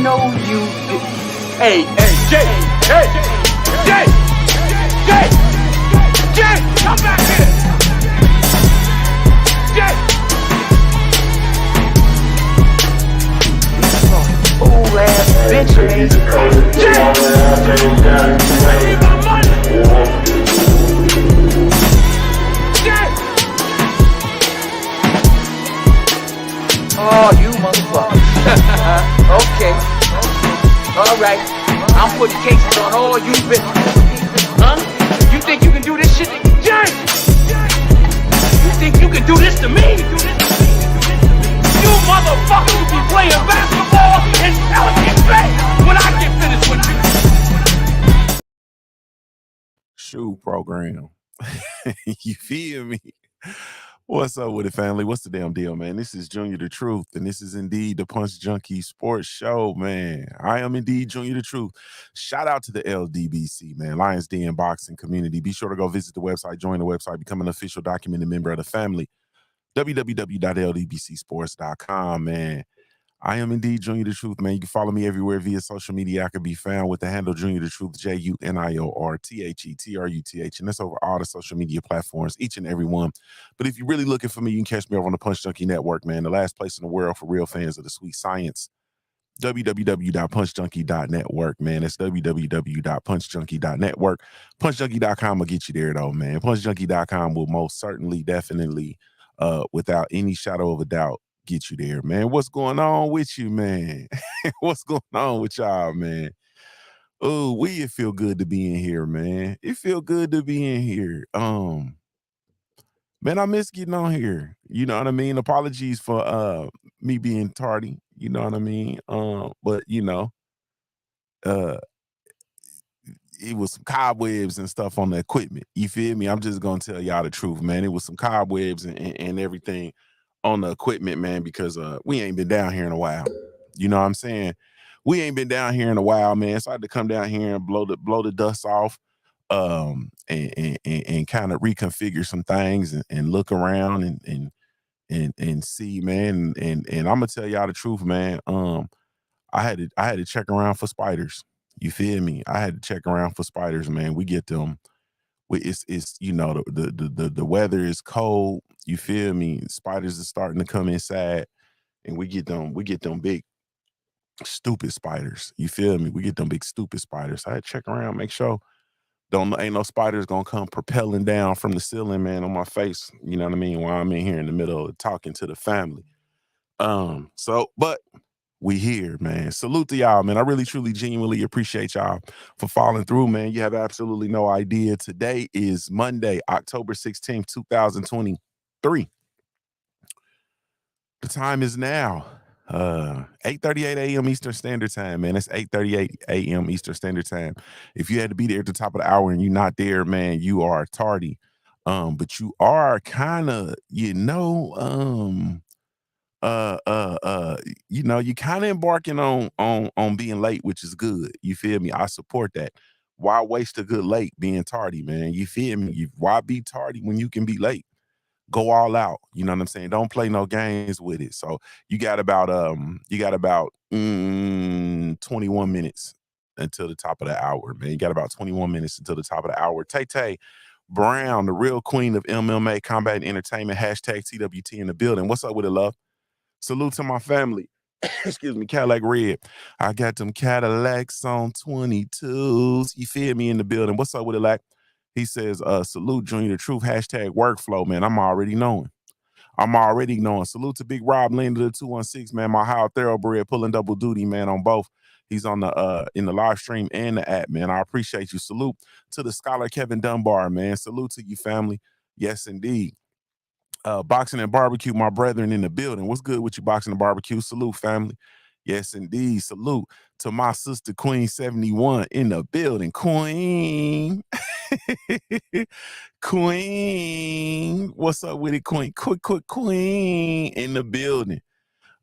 No, you. Hey, Jay, come back here. Jay. Old ass bitch, man. Jay. I need my money. Jay. Oh, you motherfucker. Okay. All right. I'm putting cases on all you bitches. Huh? You think you can do this shit? Jay! You think you can do this to me? You motherfuckers will be playing basketball in Pelican Bay when I get finished with you. Shoe program. You feel me? What's up with it, family? What's the damn deal, man? This is Junior the Truth, and this is indeed the Punch Junkie Sports Show, man. I am indeed Junior the Truth. Shout out to the LDBC, man, Lions Den Boxing Community. Be sure to go visit the website, join the website, become an official documented member of the family. www.ldbcsports.com, man. I am indeed Junior the Truth, man. You can follow me everywhere via social media. I could be found with the handle Junior the Truth, JuniorTheTruth, and that's over all the social media platforms, each and every one. But if you're really looking for me, you can catch me over on the Punch Junkie Network, man, the last place in the world for real fans of the sweet science. www.punchjunkie.network, man. That's www.punchjunkie.network. Punchjunkie.com will get you there, though, man. Punchjunkie.com will most certainly, definitely, without any shadow of a doubt, get you there, man. What's going on with you, man? What's going on with y'all, man? Oh, it feel good to be in here, man. It feel good to be in here. Man, I miss getting on here. You know what I mean? Apologies for me being tardy. You know what I mean? But you know, it was some cobwebs and stuff on the equipment. You feel me? I'm just gonna tell y'all the truth, man. It was some cobwebs and everything on the equipment, man, because we ain't been down here in a while. You know what I'm saying? We ain't been down here in a while, man. So I had to come down here and blow the dust off, and kind of reconfigure some things and look around and see, man. And I'm gonna tell y'all the truth, man. I had to check around for spiders. You feel me? I had to check around for spiders, man. We get them. It's you know, the weather is cold. You feel me? Spiders are starting to come inside, and we get them big stupid spiders. You feel me? We get them big stupid spiders. I had to check around, make sure ain't no spiders gonna come propelling down from the ceiling, man, on my face. You know what I mean? While I'm in here in the middle of talking to the family. But we here, man. Salute to y'all, man. I really, truly, genuinely appreciate y'all for following through, man. You have absolutely no idea. Today is Monday, October 16th, 2023. The time is now 8:38 a.m. Eastern Standard Time, man. It's 8:38 a.m. Eastern Standard Time. If you had to be there at the top of the hour and you're not there, man, you are tardy. But you are kind of, you know, you kind of embarking on being late, which is good. You feel me? I support that. Why waste a good late being tardy, man? You feel me? Why be tardy when you can be late? Go all out. You know what I'm saying? Don't play no games with it. So you got about 21 minutes until the top of the hour, man. You got about 21 minutes until the top of the hour. Tay Brown, the real queen of MMA combat and entertainment, hashtag TWT in the building. What's up with it, love? Salute to my family. Excuse me, Cadillac Red. I got them Cadillacs on 22s. You feel me in the building? What's up with it, Lack? He says, salute Junior the Truth, hashtag workflow, man. I'm already knowing. Salute to Big Rob, Lane to the 216, man. My Howard Thoroughbred pulling double duty, man, on both. He's on the in the live stream and the app, man. I appreciate you. Salute to the scholar Kevin Dunbar, man. Salute to you, family. Yes, indeed. Boxing and barbecue, my brethren in the building. What's good with you, boxing and barbecue? Salute, family. Yes, indeed. Salute to my sister, Queen 71 in the building. Queen. Queen. What's up with it, Queen? Quick, Queen in the building.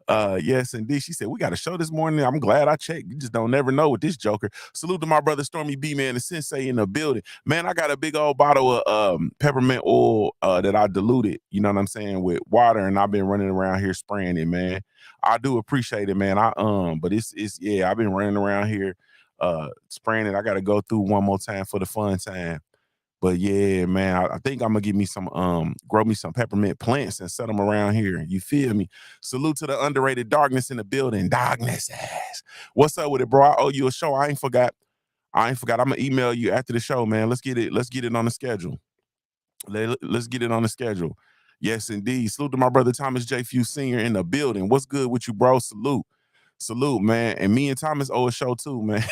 Yes, indeed. She said, we got a show this morning. I'm glad I checked. You just don't never know with this joker. Salute to my brother Stormy B, man, the sensei in the building. Man, I got a big old bottle of peppermint oil that I diluted, you know what I'm saying, with water, and I've been running around here spraying it, man. I do appreciate it, man. But it's yeah, I've been running around here spraying it. I gotta go through one more time for the fun time. But yeah, man, I think I'm gonna give me some grow me some peppermint plants and set them around here. You feel me? Salute to the underrated darkness in the building. Darkness ass. What's up with it, bro? I owe you a show. I ain't forgot. I'm gonna email you after the show, man. Let's get it on the schedule. Let's get it on the schedule. Yes, indeed. Salute to my brother Thomas J. Few Sr. in the building. What's good with you, bro? Salute. Salute, man. And me and Thomas owe a show too, man.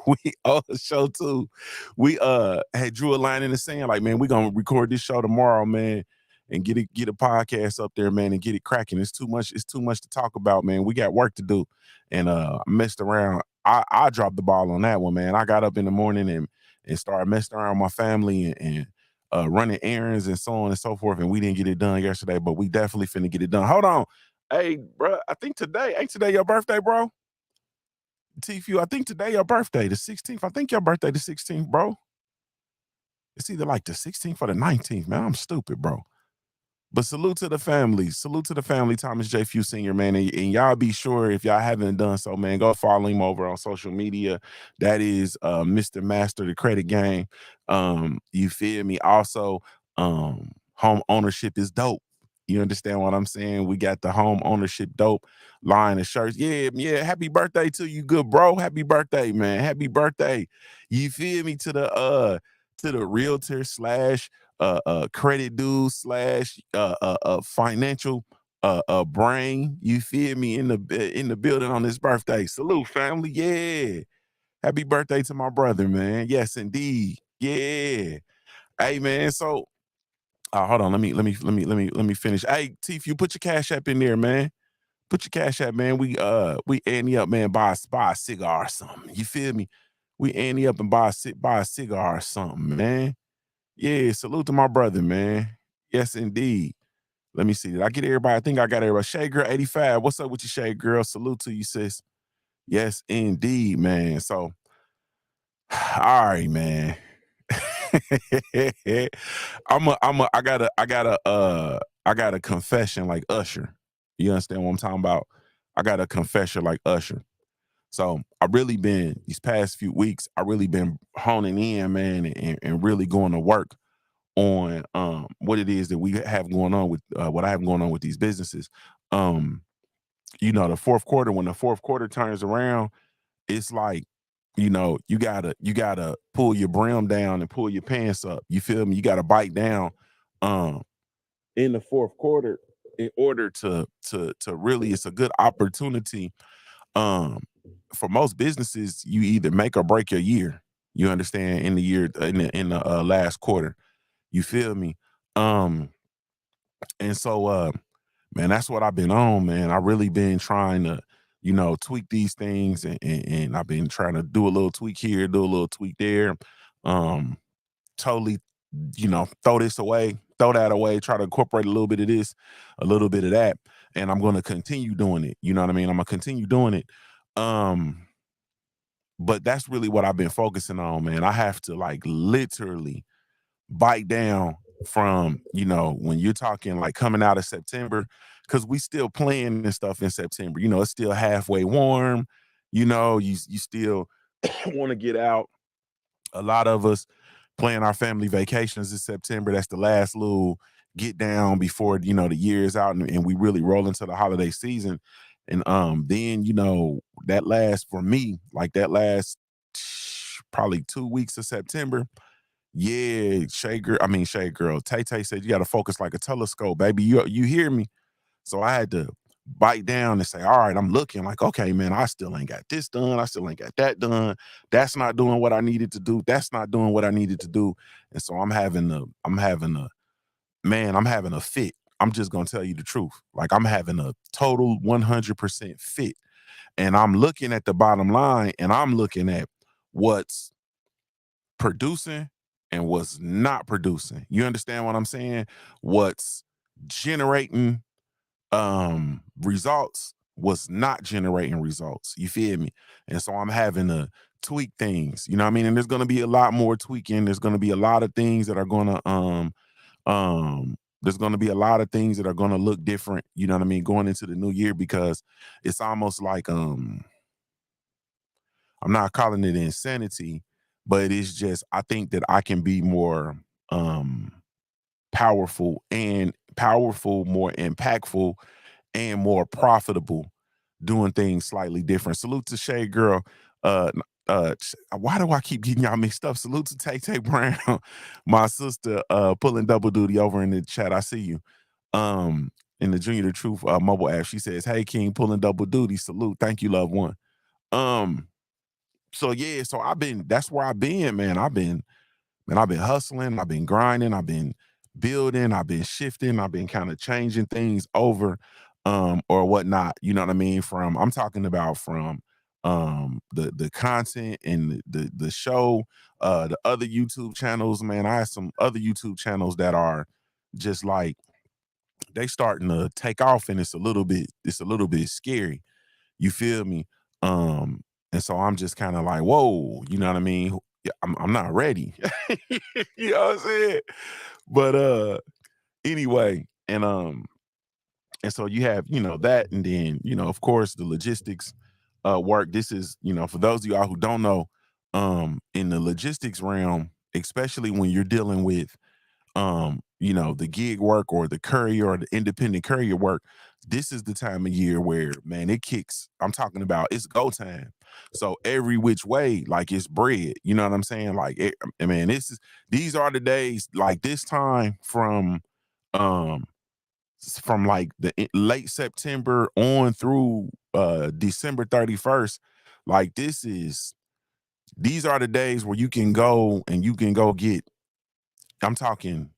We owe a show too. We had drew a line in the sand, like, man, we're gonna record this show tomorrow, man, and get a podcast up there, man, and get it cracking. It's too much to talk about, man. We got work to do. And I messed around. I dropped the ball on that one, man. I got up in the morning and started messing around with my family and running errands and so on and so forth. And we didn't get it done yesterday, but we definitely finna get it done. Hold on. Hey, bro, I think ain't today your birthday, bro? I think today your birthday, the 16th. I think your birthday the 16th, bro. It's either like the 16th or the 19th, man. I'm stupid, bro. But salute to the family. Salute to the family, Thomas J. Few Sr., man. And y'all be sure, if y'all haven't done so, man, go follow him over on social media. That is Mr. Master, the credit game. You feel me? Also, home ownership is dope. You understand what I'm saying? We got the home ownership dope line of shirts. Yeah, yeah. Happy birthday to you, good bro. Happy birthday, man. Happy birthday. You feel me? To the realtor slash credit dude slash financial brain. You feel me, in the building on his birthday. Salute, family. Yeah. Happy birthday to my brother, man. Yes, indeed. Yeah. Hey, man. So hold on. Let me finish. Hey, Tiff, you put your cash app in there, man. Put your cash app, man. We ante up, man, buy a cigar or something. You feel me? We ante up and buy a cigar or something, man. Yeah, salute to my brother, man. Yes, indeed. Let me see. Did I get everybody? I think I got everybody. Shade Girl 85. What's up with you, Shade Girl? Salute to you, sis. Yes, indeed, man. So, all right, man. I got a confession like Usher. You understand what I'm talking about? I got a confession like Usher. So I really been these past few weeks, I really been honing in, man, and really going to work on what it is that we have going on with what I have going on with these businesses. Um, the fourth quarter, when the fourth quarter turns around, it's like, you gotta pull your brim down and pull your pants up. You feel me? You gotta bite down um in the fourth quarter in order to really, it's a good opportunity. Um for most businesses, you either make or break your year. You understand, in the year in the last quarter. You feel me? Um, and so man, that's what I've been on, man. I really been trying to, tweak these things, and I've been trying to do a little tweak here, do a little tweak there. Um, totally, throw this away, throw that away, try to incorporate a little bit of this, a little bit of that. And I'm gonna continue doing it. You know what I mean? I'm gonna continue doing it. Um, but that's really what I've been focusing on, man. I have to, like, literally bite down from, when you're talking like coming out of September, because we still playing and stuff in September. It's still halfway warm. You still want to get out. A lot of us plan our family vacations in September. That's the last little get down before, the year is out, and we really roll into the holiday season. And then, that lasts for me, like that last probably 2 weeks of September. Yeah, Shay Girl. Tay Tay said you got to focus like a telescope, baby. You hear me? So I had to bite down and say, all right, I'm looking like, okay, man, I still ain't got this done. I still ain't got that done. That's not doing what I needed to do. That's not doing what I needed to do. And so I'm having a fit. I'm just gonna tell you the truth. Like, I'm having a total 100% fit. And I'm looking at the bottom line, and I'm looking at what's producing and what's not producing. You understand what I'm saying? What's generating results, was not generating results. You feel me? And so I'm having to tweak things, you know what I mean? And there's gonna be a lot more tweaking. There's gonna be a lot of things that are gonna there's gonna be a lot of things that are gonna look different, you know what I mean, going into the new year, because it's almost like I'm not calling it insanity, but it's just I think that I can be more um powerful, more impactful, and more profitable doing things slightly different. Salute to Shade Girl. Why do I keep getting y'all mixed up? Salute to Tay Tay Brown, my sister, pulling double duty over in the chat. I see you. In the Junior the Truth mobile app, she says, "Hey King, pulling double duty. Salute. Thank you, loved one." Um, so yeah, so that's where I've been, man. I've been hustling, I've been grinding, I've been building, I've been shifting, I've been kind of changing things over, or whatnot. You know what I mean? I'm talking about from the content and the show, the other YouTube channels, man. I have some other YouTube channels that are just like they starting to take off, and it's a little bit scary. You feel me? And so I'm just kind of like, whoa, you know what I mean? Yeah, I'm not ready. You know what I'm saying? But anyway, and so you have, that, and then, of course, the logistics work. This is, for those of y'all who don't know, in the logistics realm, especially when you're dealing with the gig work or the courier or the independent courier work, this is the time of year where, man, it kicks. I'm talking about it's go time. So every which way, like it's bread. You know what I'm saying? Like, man, these are the days, like this time um from like the late September on through December 31st. Like these are the days where you can go and you can go get, I'm talking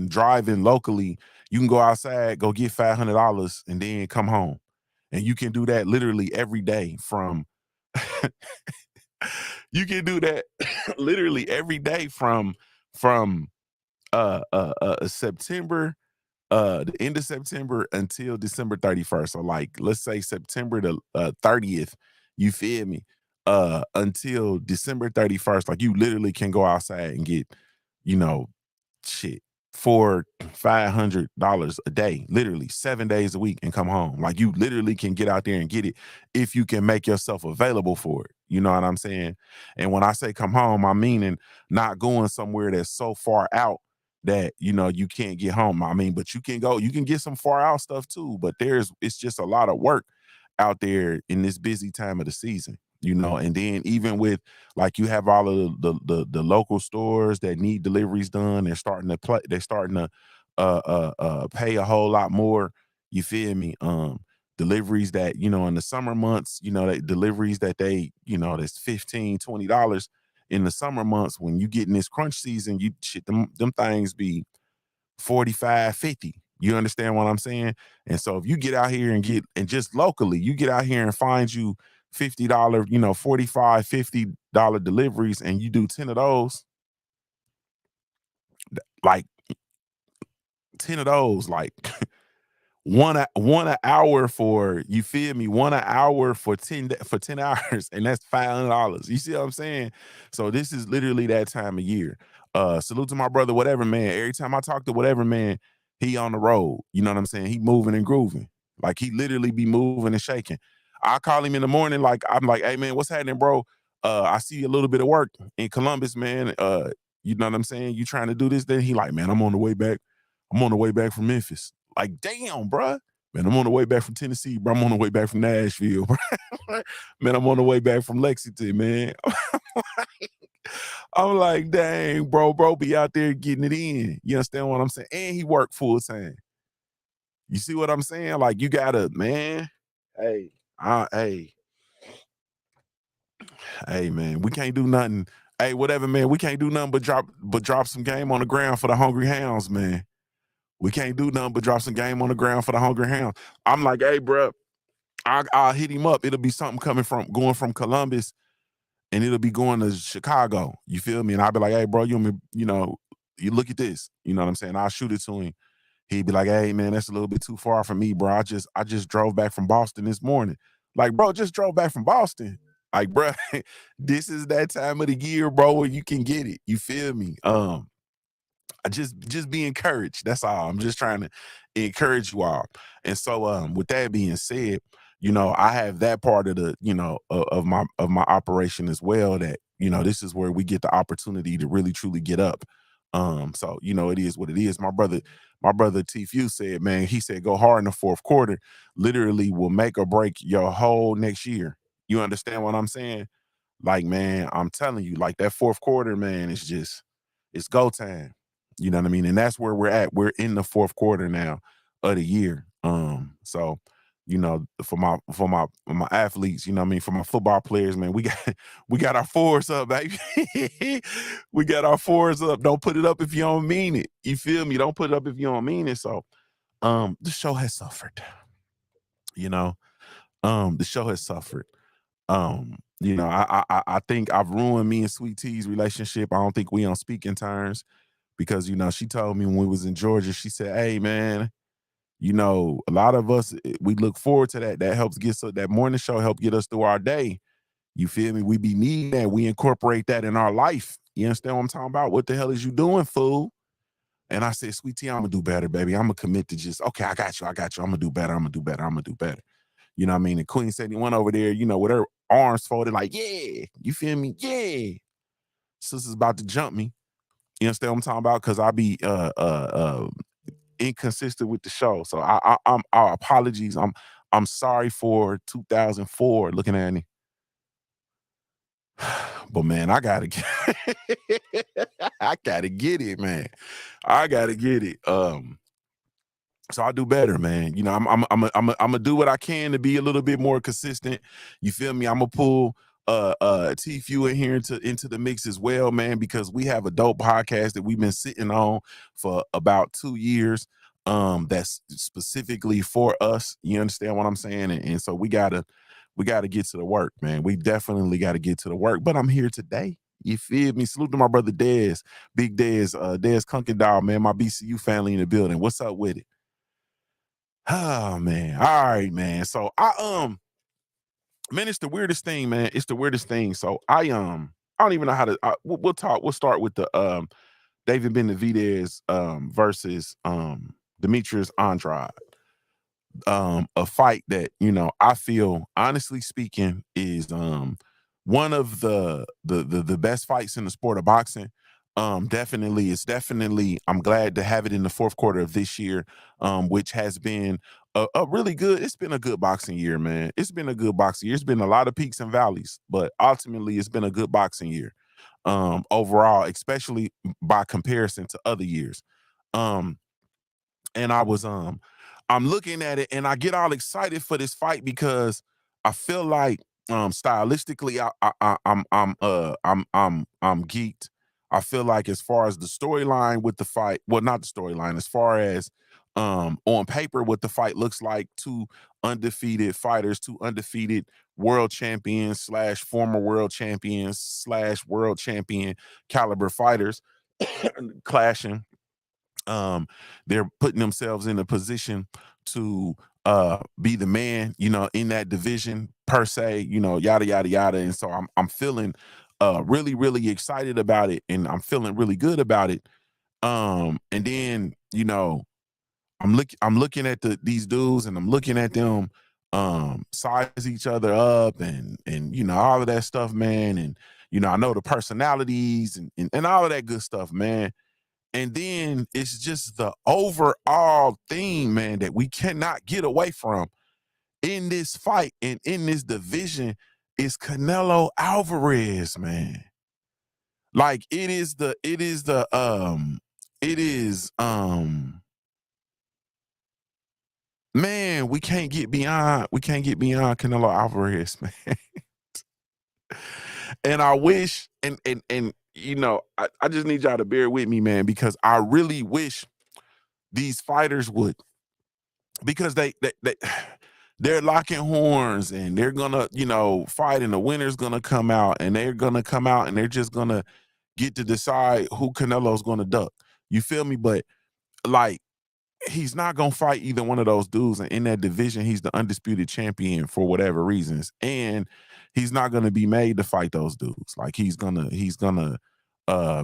driving locally. You can go outside, go get $500 and then come home. And you can do that literally every day from you can do that literally every day from September, the end of September until December 31st. So like let's say September the 30th, you feel me? Until December 31st, like you literally can go outside and get, you know, shit for $500 a day, literally 7 days a week, and come home. Like you literally can get out there and get it if you can make yourself available for it. You know what I'm saying? And when I say come home, I'm meaning not going somewhere that's so far out that you can't get home. I mean, but you can get some far out stuff too, but it's just a lot of work out there in this busy time of the season. And then even with, like, you have all of the local stores that need deliveries done, they're starting to pay a whole lot more. You feel me? Deliveries that, in the summer months, deliveries that that's $15-$20 in the summer months. When you get in this crunch season, them things be 45-50. You understand what I'm saying? And so if you get out here and just locally, you get out here and find you $50, $45-$50 deliveries, and you do 10 of those, like 10 of those, like one an hour for, you feel me? One an hour for 10 hours, and that's $500. You see what I'm saying? So this is literally that time of year. Salute to my brother, whatever man. Every time I talk to whatever man, he on the road. You know what I'm saying? He moving and grooving. Like he literally be moving and shaking. I call him in the morning, like I'm like, hey man, what's happening, bro? I see a little bit of work in Columbus, man. You know what I'm saying? You trying to do this? Then he like, man, I'm on the way back. I'm on the way back from Memphis. Like, damn, bro. Man, I'm on the way back from Tennessee, bro. I'm on the way back from Nashville, bro. Man, I'm on the way back from Lexington, man. I'm like, dang, bro be out there getting it in. You understand what I'm saying? And he worked full time. You see what I'm saying? Like, you gotta, man. Hey, hey, man, we can't do nothing. Hey, whatever, man. We can't do nothing but drop some game on the ground for the hungry hounds, man. We can't do nothing but drop some game on the ground for the hungry hounds. I'm like, hey, bro, I'll hit him up. It'll be something going from Columbus, and it'll be going to Chicago. You feel me? And I'll be like, hey, bro, you look at this. You know what I'm saying? I'll shoot it to him. He'd be like, "Hey man, that's a little bit too far from me, bro. I just drove back from Boston this morning." Like, bro, just drove back from Boston. Like, bro, this is that time of the year, bro, where you can get it. You feel me? I just be encouraged. That's all. I'm just trying to encourage you all. And so with that being said, I have that part of the, of my operation as well, that, this is where we get the opportunity to really truly get up. So, it is what it is. My brother T Few said, man, he said go hard in the fourth quarter literally will make or break your whole next year. You understand what I'm saying? Like, man, I'm telling you, like that fourth quarter, man, it's go time. You know what I mean? And that's where we're at. We're in the fourth quarter now of the year. So, for my athletes, you know what I mean, for my football players, man, we got we got our fours up, baby. We got our fours up. Don't put it up if you don't mean it. You feel me? Don't put it up if you don't mean it. So, the show has suffered, you know. The show has suffered. I think I've ruined me and Sweet T's relationship. I don't think we on speaking terms because, she told me when we was in Georgia, she said, "Hey man, a lot of us, we look forward to that. That helps get that morning show help get us through our day. You feel me? We be needing that. We incorporate that in our life. You understand what I'm talking about? What the hell is you doing, fool?" And I said, "Sweet T, I'm gonna do better, baby. I'm gonna commit to just, okay, I got you. I'm gonna do better. I'm gonna do better. I'm gonna do better." You know what I mean? And Queen 71 over there, with her arms folded, like, yeah, you feel me? Yeah. Sister's about to jump me. You understand what I'm talking about? Because I be inconsistent with the show. So I'm our apologies. I'm sorry for 2004 looking at me. But man, I gotta get I gotta get it, man. I gotta get it. So I do better, man. I'm gonna do what I can to be a little bit more consistent. You feel me? I'm gonna pull T Few in here into the mix as well, man, because we have a dope podcast that we've been sitting on for about 2 years. That's specifically for us. You understand what I'm saying? And so we gotta get to the work, man. We definitely gotta get to the work. But I'm here today. You feel me? Salute to my brother Dez, Big Dez, Dez Kunkendall, man. My BCU family in the building. What's up with it? Oh man. All right, man. So man, it's the weirdest thing, man. It's the weirdest thing. So I don't even know how to we'll talk. We'll start with the David Benavidez versus Demetrius Andrade. A fight that, I feel, honestly speaking, is one of the best fights in the sport of boxing. Definitely I'm glad to have it in the fourth quarter of this year, which has been a really good, it's been a good boxing year, man. It's been a good boxing year. It's been a lot of peaks and valleys, but ultimately it's been a good boxing year. Overall, especially by comparison to other years. And I'm looking at it and I get all excited for this fight because I feel like stylistically I'm geeked. I feel like as far as the storyline with the fight, well, not the storyline, as far as on paper what the fight looks like, two undefeated fighters, two undefeated world champions slash former world champions slash world champion caliber fighters clashing. They're putting themselves in a position to be the man, in that division per se, yada yada yada. And so I'm feeling really really excited about it, and I'm feeling really good about it. And then I'm looking at these dudes, and I'm looking at them size each other up, and all of that stuff, man. And I know the personalities and all of that good stuff, man. And then it's just the overall theme, man, that we cannot get away from in this fight and in this division is Canelo Alvarez, man. Like it is man, we can't get beyond Canelo Alvarez, man. And I wish, and I just need y'all to bear with me, man, because I really wish these fighters would, because they're locking horns and they're gonna, fight, and the winner's gonna come out, and they're gonna come out and they're just gonna get to decide who Canelo's gonna duck. You feel me? But like he's not gonna fight either one of those dudes. And in that division, he's the undisputed champion for whatever reasons. And he's not gonna be made to fight those dudes. Like he's gonna uh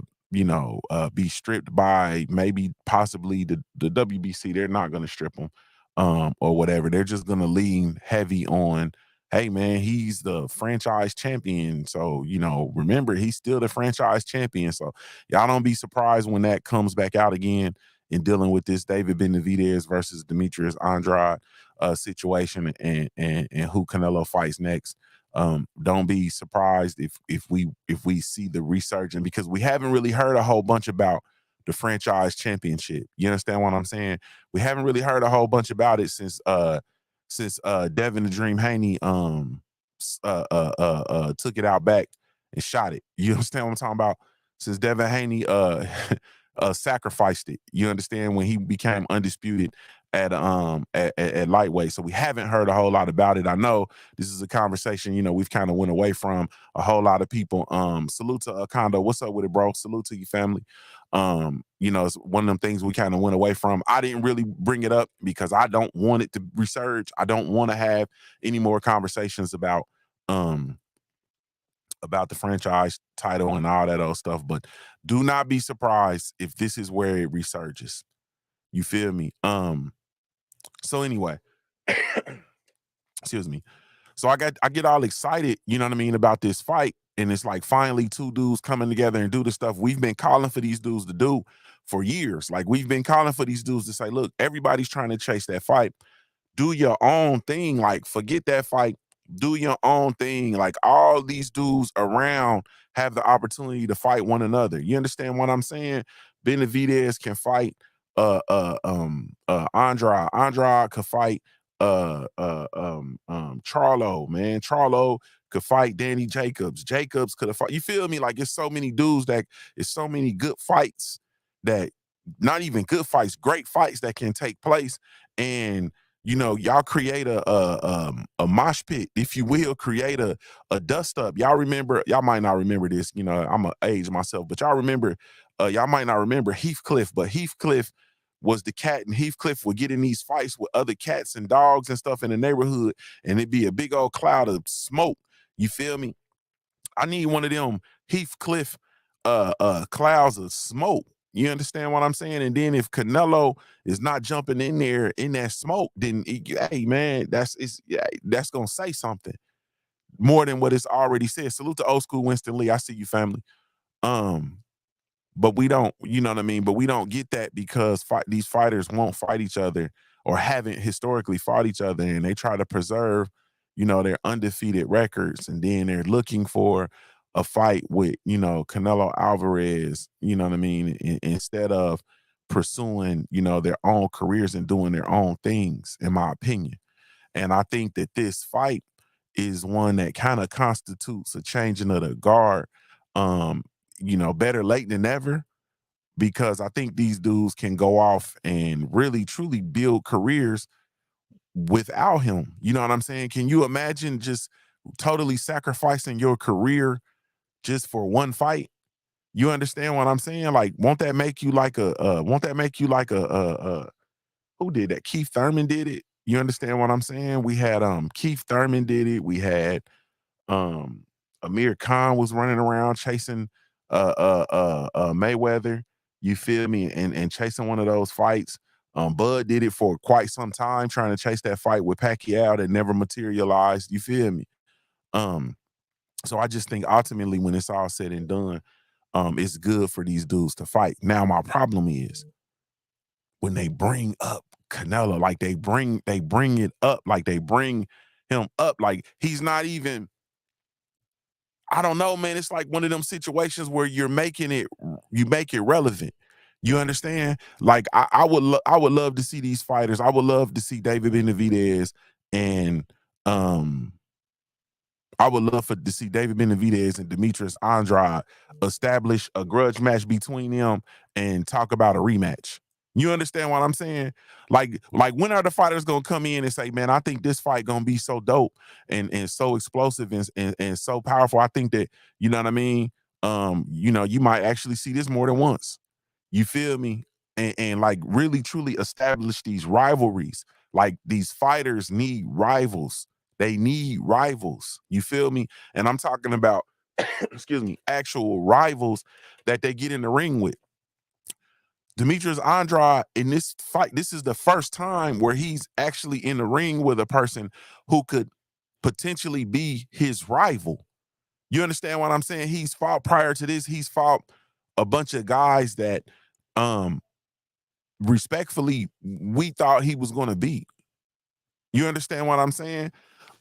be stripped by maybe possibly the WBC. They're not gonna strip him or whatever. They're just gonna lean heavy on, hey man, he's the franchise champion. So, remember, he's still the franchise champion. So y'all don't be surprised when that comes back out again in dealing with this David Benavidez versus Demetrius Andrade situation and who Canelo fights next. Don't be surprised if we see the resurgence, because we haven't really heard a whole bunch about the franchise championship. You understand what I'm saying? We haven't really heard a whole bunch about it since Devin the Dream Haney took it out back and shot it. You understand what I'm talking about? Since Devin Haney sacrificed it. You understand, when he became undisputed at lightweight. So we haven't heard a whole lot about it. I know this is a conversation, we've kind of went away from a whole lot of people. Salute to Kondo. What's up with it, bro? Salute to your family. It's one of them things we kind of went away from. I didn't really bring it up because I don't want it to resurge. I don't want to have any more conversations about the franchise title and all that old stuff. But do not be surprised if this is where it resurges. You feel me? So anyway, excuse me. So I get all excited, you know what I mean, about this fight. And it's like finally two dudes coming together and do the stuff we've been calling for these dudes to do for years. Like, we've been calling for these dudes to say, look, everybody's trying to chase that fight. Do your own thing. Like, forget that fight. Do your own thing. Like, all these dudes around have the opportunity to fight one another. You understand what I'm saying? Benavidez can fight Andrade. Andrade could fight Charlo, man. Charlo could fight Danny Jacobs. Jacobs could have fought. You feel me? Like, it's so many dudes it's so many good fights that, not even good fights, great fights that can take place. And y'all create a mosh pit, if you will, create a dust up. Y'all might not remember this, I'm a age myself, but y'all remember, y'all might not remember Heathcliff, but Heathcliff was the cat, and Heathcliff would get in these fights with other cats and dogs and stuff in the neighborhood, and it'd be a big old cloud of smoke. You feel me? I need one of them Heathcliff clouds of smoke. You understand what I'm saying? And then if Canelo is not jumping in there in that smoke, then hey man, that's gonna say something more than what it's already said. Salute to old school Winston Lee. I see you, family. But we don't, you know what I mean? But we don't get that because these fighters won't fight each other, or haven't historically fought each other, and they try to preserve, their undefeated records, and then they're looking for a fight with, Canelo Alvarez, you know what I mean, instead of pursuing, their own careers and doing their own things, in my opinion. And I think that this fight is one that kind of constitutes a changing of the guard. Better late than never, because I think these dudes can go off and really truly build careers without him. You know what I'm saying? Can you imagine just totally sacrificing your career just for one fight? You understand what I'm saying? Like, won't that make you like who did that? Keith Thurman did it. You understand what I'm saying? We had Keith Thurman did it. We had Amir Khan was running around chasing Mayweather. You feel me? And chasing one of those fights. Bud did it for quite some time, trying to chase that fight with Pacquiao that never materialized. You feel me? So I just think ultimately, when it's all said and done, it's good for these dudes to fight. Now, my problem is when they bring up Canelo, like they bring it up, like they bring him up, like he's not even. I don't know, man. It's like one of them situations where you make it relevant. You understand? Like I would love to see these fighters. I would love to see David Benavidez and I would love to see David Benavidez and Demetrius Andrade establish a grudge match between them and talk about a rematch. You understand what I'm saying? Like when are the fighters gonna come in and say, man, I think this fight gonna be so dope and so explosive and so powerful. I think that, you know what I mean? You might actually see this more than once. You feel me? and like really truly establish these rivalries. Like these fighters need rivals. They need rivals. You feel me? And I'm talking about, excuse me, actual rivals that they get in the ring with. Demetrius Andrade in this fight, this is the first time where he's actually in the ring with a person who could potentially be his rival. You understand what I'm saying? He's fought prior to this. He's fought a bunch of guys that respectfully we thought he was going to beat. You understand what I'm saying?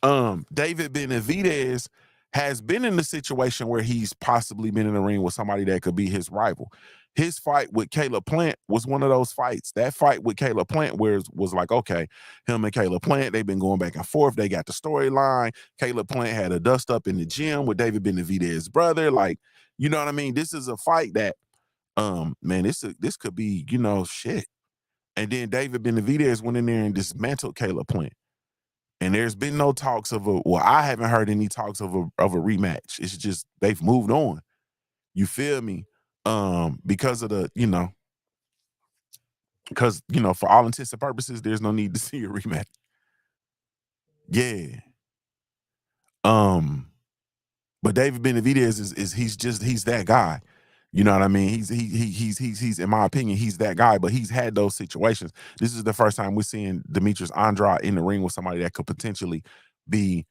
David Benavidez has been in the situation where he's possibly been in the ring with somebody that could be his rival. His fight with Caleb Plant was one of those fights. That fight with Caleb Plant was like, okay, him and Caleb Plant, they've been going back and forth. They got the storyline. Caleb Plant had a dust up in the gym with David Benavidez's brother. Like, you know what I mean? This is a fight that, man, this could be, you know, shit. And then David Benavidez went in there and dismantled Caleb Plant. And there's been no talks of I haven't heard any talks of a rematch. It's just they've moved on. You feel me? Because of the, you know, because, you know, for all intents and purposes, there's no need to see a rematch. Yeah. But David Benavidez is he's that guy. You know what I mean? He's in my opinion, he's that guy, but he's had those situations. This is the first time we're seeing Demetrius Andrade in the ring with somebody that could potentially be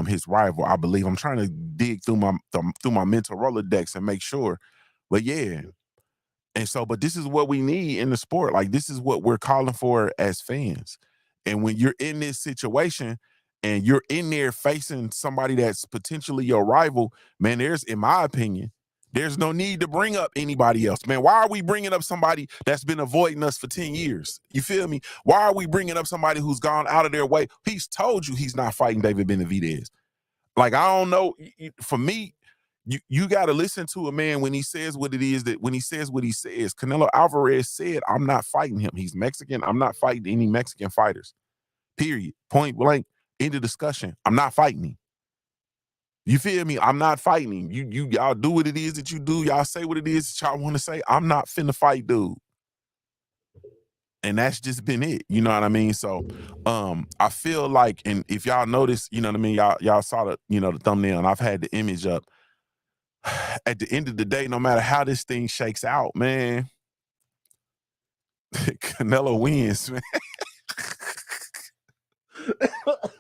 his rival. I believe. I'm trying to dig through my mental Rolodex and make sure. But yeah. And so, but this is what we need in the sport. Like, this is what we're calling for as fans. And when you're in this situation and you're in there facing somebody that's potentially your rival, man, there's, in my opinion, there's no need to bring up anybody else. Man, why are we bringing up somebody that's been avoiding us for 10 years? You feel me? Why are we bringing up somebody who's gone out of their way? He's told you he's not fighting David Benavidez. Like, I don't know. For me, you got to listen to a man when he says what it is, that when he says what he says. Canelo Alvarez said, I'm not fighting him. He's Mexican. I'm not fighting any Mexican fighters. Period. Point blank. End of discussion. I'm not fighting him. You feel me? I'm not fighting him. Y'all do what it is that you do. Y'all say what it is that y'all want to say. I'm not finna fight, dude. And that's just been it. You know what I mean? So I feel like, and if y'all notice, you know what I mean, y'all saw the, you know, the thumbnail, and I've had the image up. At the end of the day, no matter how this thing shakes out, man, Canelo wins, man.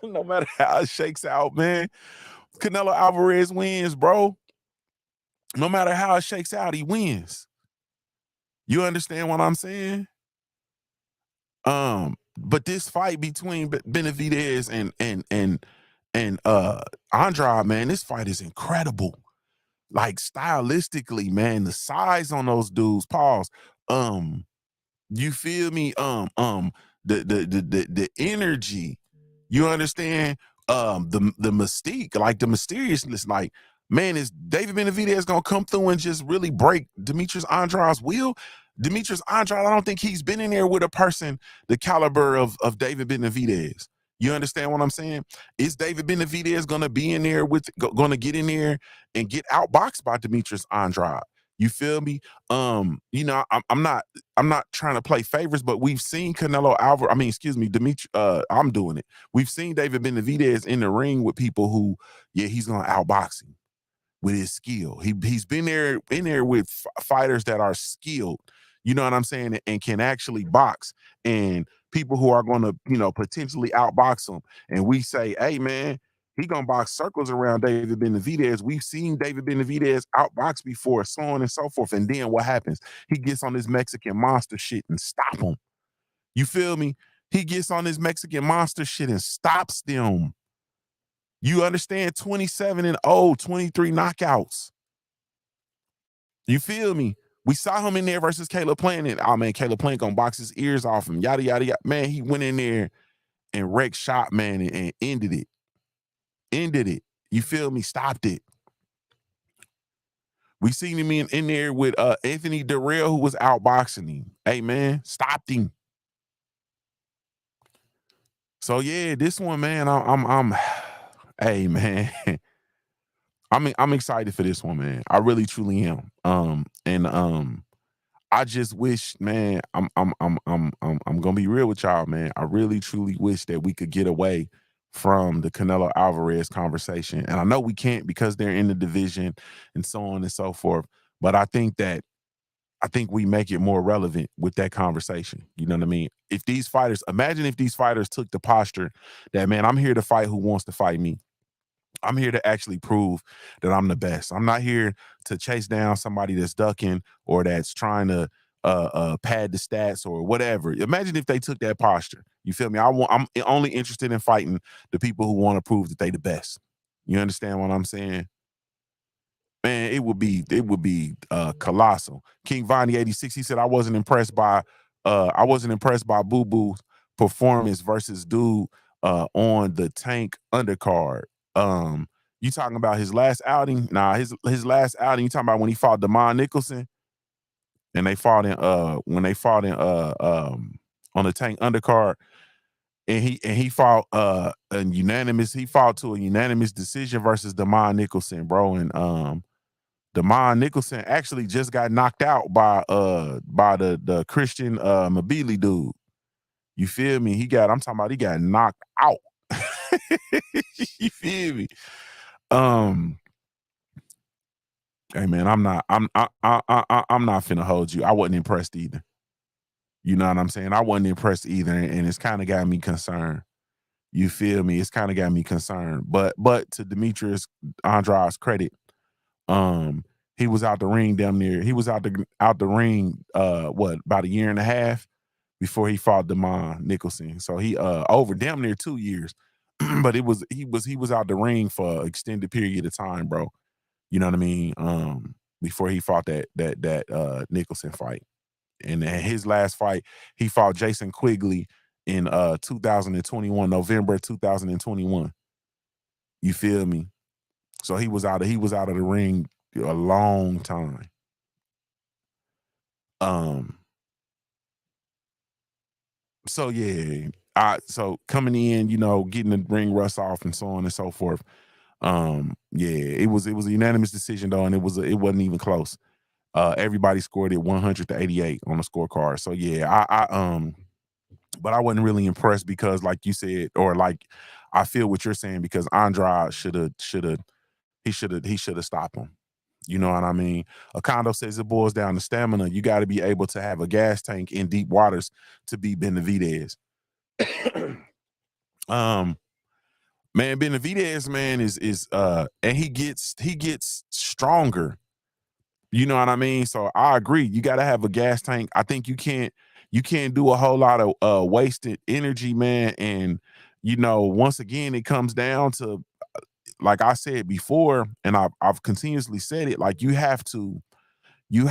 No matter how it shakes out, man, Canelo Alvarez wins, bro. No matter how it shakes out, he wins. You understand what I'm saying? But this fight between Benavidez and Andrade, man, this fight is incredible. Like, stylistically, man, the size on those dudes, pause. You feel me? The energy, you understand? The mystique, like the mysteriousness, like, man, is David Benavidez gonna come through and just really break Demetrius Andrade's will? Demetrius Andrade, I don't think he's been in there with a person the caliber of David Benavidez. You understand what I'm saying? Is David Benavidez gonna be in there gonna get in there and get outboxed by Demetrius Andrade? You feel me? You know, I'm not trying to play favorites, but we've seen Canelo Alvarez. I mean, excuse me, I'm doing it. We've seen David Benavidez in the ring with people who, yeah, he's gonna outbox him with his skill. He's been in there with fighters that are skilled. You know what I'm saying? And can actually box, and people who are going to, you know, potentially outbox him. And we say, hey, man, he gonna box circles around David Benavidez. We've seen David Benavidez outbox before, so on and so forth. And then what happens? He gets on this Mexican monster shit and stop him. You feel me? He gets on this Mexican monster shit and stops them. You understand? 27-0, 23 knockouts. You feel me? We saw him in there versus Caleb Plant, and oh man, Caleb Plant gonna box his ears off him. Yada yada yada. Man, he went in there and wrecked shop, man, and ended it. Ended it. You feel me? Stopped it. We seen him in there with Anthony Durrell, who was outboxing him. Hey man, stopped him. So yeah, this one, man, I'm hey man. I'm excited for this one, man. I really truly am. I just wish, man, I'm gonna be real with y'all, man. I really truly wish that we could get away from the Canelo Alvarez conversation. And I know we can't because they're in the division and so on and so forth. But I think we make it more relevant with that conversation. You know what I mean? If these fighters, imagine if these fighters took the posture that, man, I'm here to fight who wants to fight me. I'm here to actually prove that I'm the best. I'm not here to chase down somebody that's ducking or that's trying to pad the stats or whatever. Imagine if they took that posture. You feel me? I'm only interested in fighting the people who want to prove that they the best. You understand what I'm saying? Man, it would be colossal. King Vonnie 86, he said I wasn't impressed by Boo Boo's performance versus dude on the Tank undercard. Um, you talking about his last outing? Nah, his last outing, you talking about when he fought Damon Nicholson and they fought in on the Tank undercard and he fought he fought to a unanimous decision versus Damon Nicholson, bro. And Damon Nicholson actually just got knocked out by the Christian Mabili dude. You feel me? I'm talking about he got knocked out. You feel me? Hey man, I'm not finna hold you. I wasn't impressed either. You know what I'm saying? I wasn't impressed either, and it's kind of got me concerned. You feel me? It's kind of got me concerned. But to Demetrius Andrade's credit, um, he was out the ring damn near. He was out the ring what, about a year and a half before he fought Damon Nicholson. So he over damn near 2 years. But he was out the ring for an extended period of time, bro. You know what I mean? Before he fought that Nicholson fight. And his last fight, he fought Jason Quigley in 2021, November 2021. You feel me? So he was out of the ring a long time. So yeah, so coming in, you know, getting the ring rust off and so on and so forth. Yeah, it was a unanimous decision though, and it wasn't even close. Everybody scored it 100 to 88 on the scorecard. So yeah, but I wasn't really impressed because, like you said, or like I feel what you're saying, because Andrade should have stopped him. You know what I mean? Acondo says it boils down to stamina. You got to be able to have a gas tank in deep waters to beat Benavidez. Man, Benavidez, man, is and he gets stronger. You know what I mean? So I agree. You got to have a gas tank. I think you can't do a whole lot of wasted energy, man. And you know, once again, it comes down to, like I said before, and I've continuously said it, like you have to you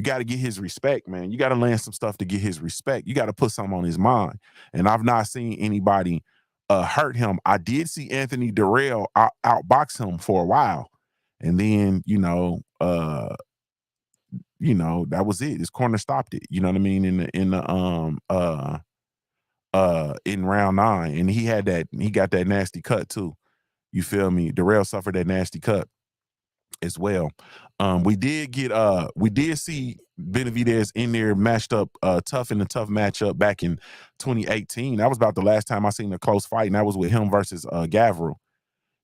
got to get his respect, man. You got to land some stuff to get his respect. You got to put something on his mind. And I've not seen anybody hurt him. I did see Anthony Durrell outbox him for a while. And then, that was it. His corner stopped it. You know what I mean? In round 9. And he got that nasty cut too. You feel me? Durrell suffered that nasty cut as well. We did see Benavidez in there matched up tough in a tough matchup back in 2018. That was about the last time I seen a close fight, and that was with him versus Gavril.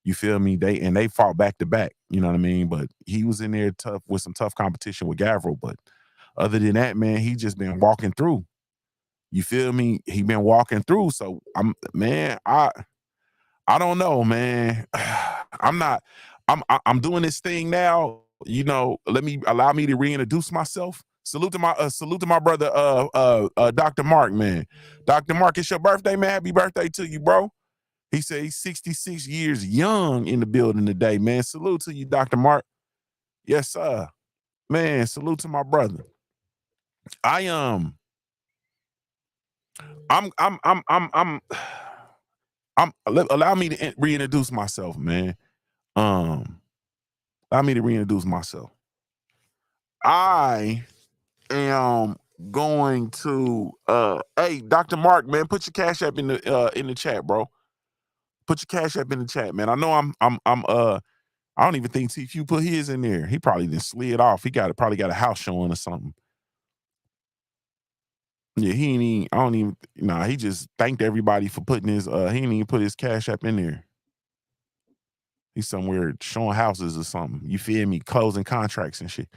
You feel me? They fought back to back, you know what I mean? But he was in there tough with some tough competition with Gavril. But other than that, man, he just been walking through. You feel me? He been walking through. So I don't know, man. I'm doing this thing now. You know, allow me to reintroduce myself. Salute to my brother, Dr. Mark, man. Dr. Mark, it's your birthday, man. Happy birthday to you, bro. He said he's 66 years young in the building today, man. Salute to you, Dr. Mark. Yes, sir. Man, salute to my brother. I'm allow me to reintroduce myself, man. Allow me to reintroduce myself. I am going to hey, Dr. Mark, man, put your Cash App in the chat, bro. Put your Cash App in the chat, man. I know I'm I don't even think TQ put his in there. He probably didn't slid off. He probably got a house showing or something. Yeah, he ain't even, I don't even, nah, he just thanked everybody for putting his, he didn't even put his Cash App in there. He's somewhere showing houses or something. You feel me? Closing contracts and shit.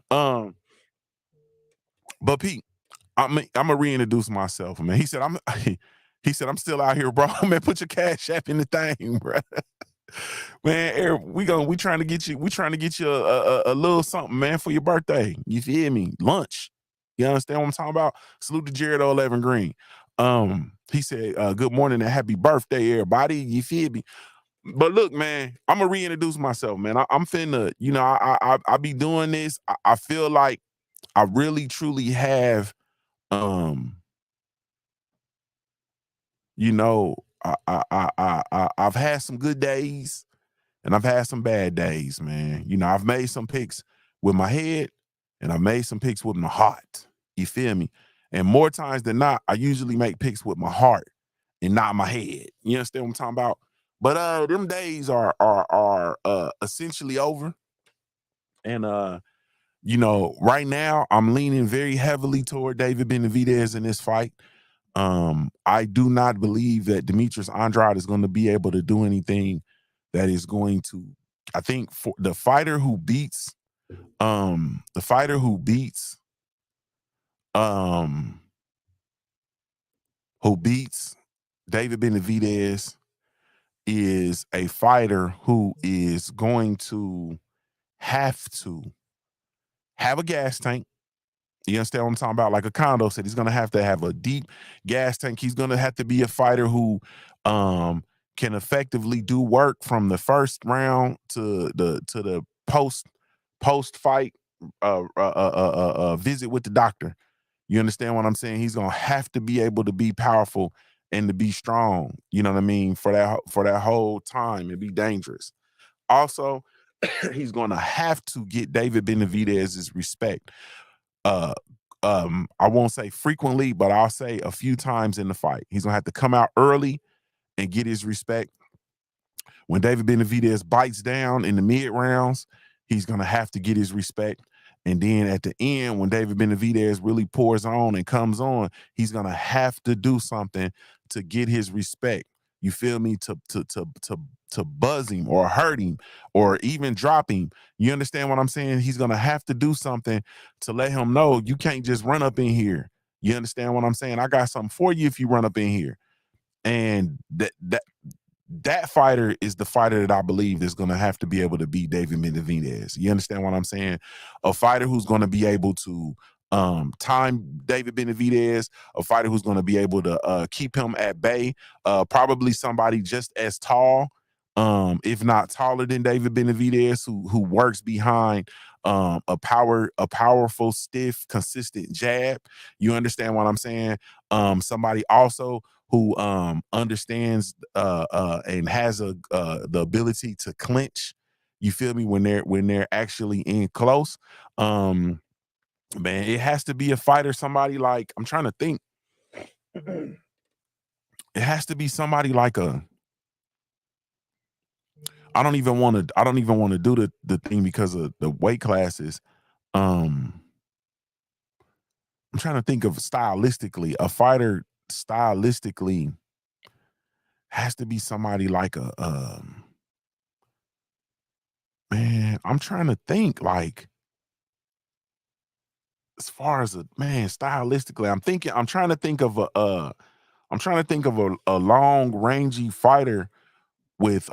But Pete, I'm gonna reintroduce myself, man. He said, he said, I'm still out here, bro. Man, put your Cash App in the thing, bro. Man, Eric, we trying to get you a little something, man, for your birthday. You feel me? Lunch. You understand what I'm talking about? Salute to Jared 11 Green. He said, good morning and happy birthday, everybody. You feel me? But look, man, I'm gonna reintroduce myself, man. I'm finna, you know, I be doing this. I feel like I really truly have, you know, I've had some good days. And I've had some bad days, man. You know, I've made some picks with my head and I've made some picks with my heart. You feel me? And more times than not, I usually make picks with my heart and not my head. You understand what I'm talking about? But them days are essentially over. And you know, right now I'm leaning very heavily toward David Benavidez in this fight. I do not believe that Demetrius Andrade is going to be able to do anything that is going to, I think for the fighter who beats um who beats David Benavidez is a fighter who is going to have a gas tank. You understand what I'm talking about? Like a condo said, he's gonna have to have a deep gas tank. He's gonna have to be a fighter who can effectively do work from the first round to the post fight visit with the doctor. You understand what I'm saying? He's gonna have to be able to be powerful and to be strong. You know what I mean? For that whole time and be dangerous. Also, he's gonna have to get David Benavidez's respect. uh I won't say frequently, but I'll say a few times in the fight. He's gonna have to come out early and get his respect. When David Benavidez bites down in the mid rounds, he's gonna have to get his respect. And then at the end, when David Benavidez really pours on and comes on, he's gonna have to do something to get his respect. You feel me? To buzz him or hurt him or even drop him. You understand what I'm saying? He's gonna have to do something to let him know you can't just run up in here. You understand what I'm saying? I got something for you if you run up in here. And that fighter is the fighter that I believe is going to have to be able to beat David Benavidez. You understand what I'm saying? A fighter who's going to be able to time David Benavidez, a fighter who's going to be able to keep him at bay, probably somebody just as tall, if not taller than David Benavidez, who works behind a powerful, stiff, consistent jab. You understand what I'm saying? Somebody also who understands and has the ability to clinch. You feel me? When they're actually in close. Man, it has to be a fighter, somebody like, I'm trying to think. It has to be somebody like I don't even want to do the thing because of the weight classes. I'm trying to think of stylistically, a fighter stylistically has to be somebody like man, I'm trying to think, like, as far as stylistically, I'm trying to think of a long rangy fighter with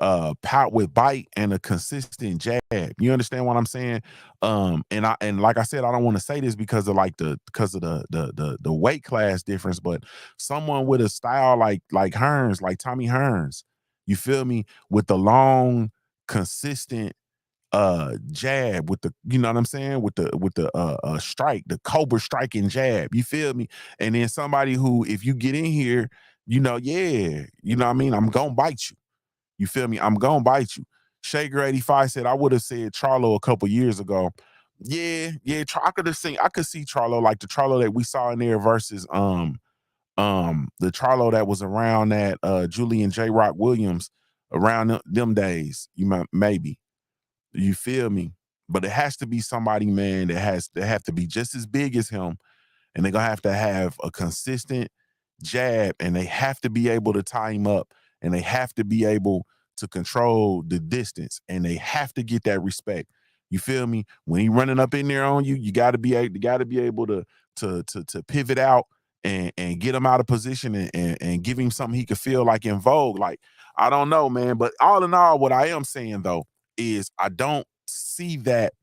with bite and a consistent jab. You understand what I'm saying? And like I said, I don't want to say this because of the weight class difference, but someone with a style like Hearns, like Tommy Hearns, you feel me, with the long consistent jab, with the, you know what I'm saying, with the strike, the cobra striking jab, you feel me? And then somebody who, if you get in here, you know, yeah, you know what I mean, I'm gonna bite you. You feel me? I'm gonna bite you. Shager 85 said I would have said Charlo a couple years ago. Yeah, I could see Charlo, like the Charlo that we saw in there versus the Charlo that was around that Julian J. Rock Williams around them days. You might, maybe. You feel me? But it has to be somebody, man, that have to be just as big as him, and they're gonna have to have a consistent jab, and they have to be able to tie him up, and they have to be able to control the distance, and they have to get that respect. You feel me? When he running up in there on you, you got to be able to pivot out and get him out of position and give him something he could feel like in vogue. Like, I don't know, man, but all in all, what I am saying though is I don't see that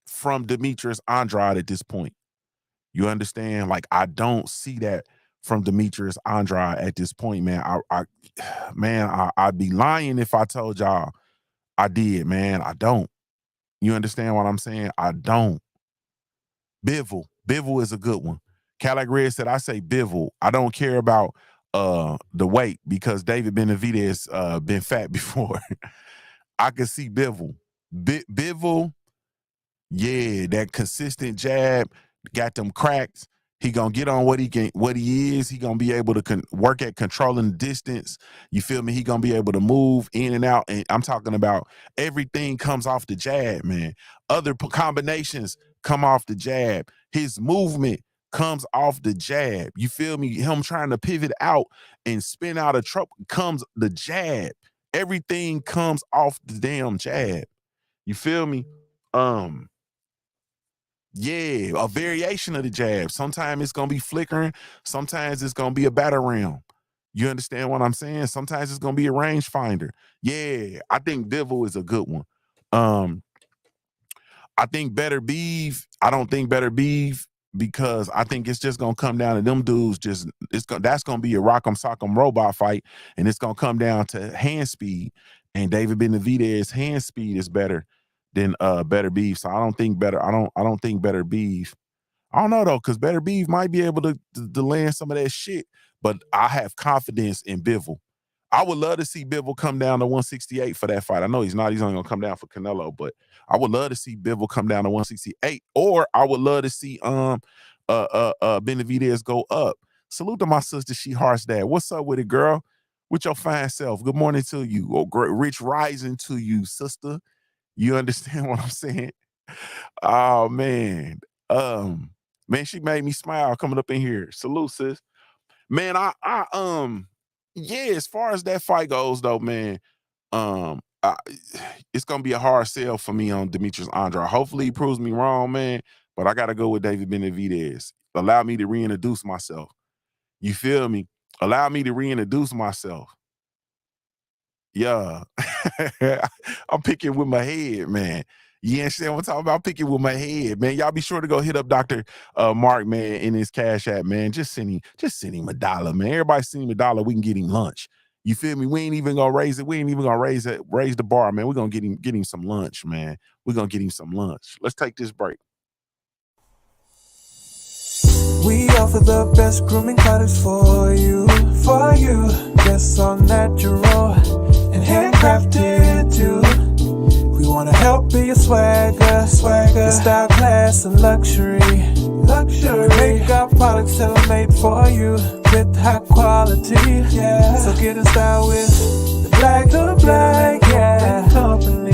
from Demetrius Andrade at this point. You understand? Like, I don't see that from Demetrius Andrade at this point, man. I'd be lying if I told y'all I did, man. I don't. You understand what I'm saying? I don't. Bivol is a good one. Cadillac Red said, I say Bivol. I don't care about the weight because David Benavidez been fat before. I could see Bivol. Bivol, yeah, that consistent jab, got them cracks. He gonna get on what he is. He gonna be able to work at controlling the distance. You feel me? He gonna be able to move in and out. And I'm talking about everything comes off the jab, man. Other combinations come off the jab. His movement comes off the jab. You feel me? Him trying to pivot out and spin out of trouble comes the jab. Everything comes off the damn jab. You feel me? Yeah, a variation of the jab. Sometimes it's gonna be flickering. Sometimes it's gonna be a batter ram. You understand what I'm saying? Sometimes it's gonna be a rangefinder. Yeah, I think Bivol is a good one. I think Better Beef. I don't think Better Beef because I think it's just gonna come down to them dudes. That's gonna be a rock'em sock'em robot fight, and it's gonna come down to hand speed. And David Benavidez hand speed is better than Better Beef. So I don't think I don't think Better Beef. I don't know though, because Better Beef might be able to land some of that shit, but I have confidence in Bivol. I would love to see Bivol come down to 168 for that fight. I know he's not. He's only gonna come down for Canelo, but I would love to see Bivol come down to 168, or I would love to see Benavidez go up. Salute to my sister, She Heart's dad. What's up with it, girl? With your fine self. Good morning to you. Or great rich rising to you, sister. You understand what I'm saying? Oh man. Man, she made me smile coming up in here. Salute, sis. Man, yeah, as far as that fight goes, though, man, it's gonna be a hard sell for me on Demetrius Andrade. Hopefully, he proves me wrong, man. But I gotta go with David Benavidez. Allow me to reintroduce myself. You feel me? Allow me to reintroduce myself. Yeah, I'm picking with my head, man. You understand what I'm talking about? I'm picking with my head, man. Y'all be sure to go hit up Dr. Mark, man, in his Cash App, man. Just send him $1, man. Everybody send him $1. We can get him lunch. You feel me? We ain't even gonna raise it. We ain't even gonna raise the bar, man. We're gonna get him some lunch, man. We're gonna get him some lunch. Let's take this break. We offer the best grooming products for you. Yes, all natural and handcrafted too. We wanna help be your swagger, style, class, and luxury. We make our products tailor-made for you with high quality. Yeah. So get in style with the black, yeah. Company.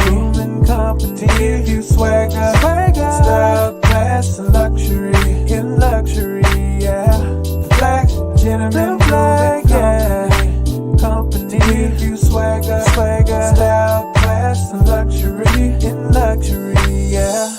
Give you swagger, style, class, and luxury. In luxury, yeah. The black gentleman, yeah. Company. Give you swagger, style, class, and luxury. In luxury, yeah.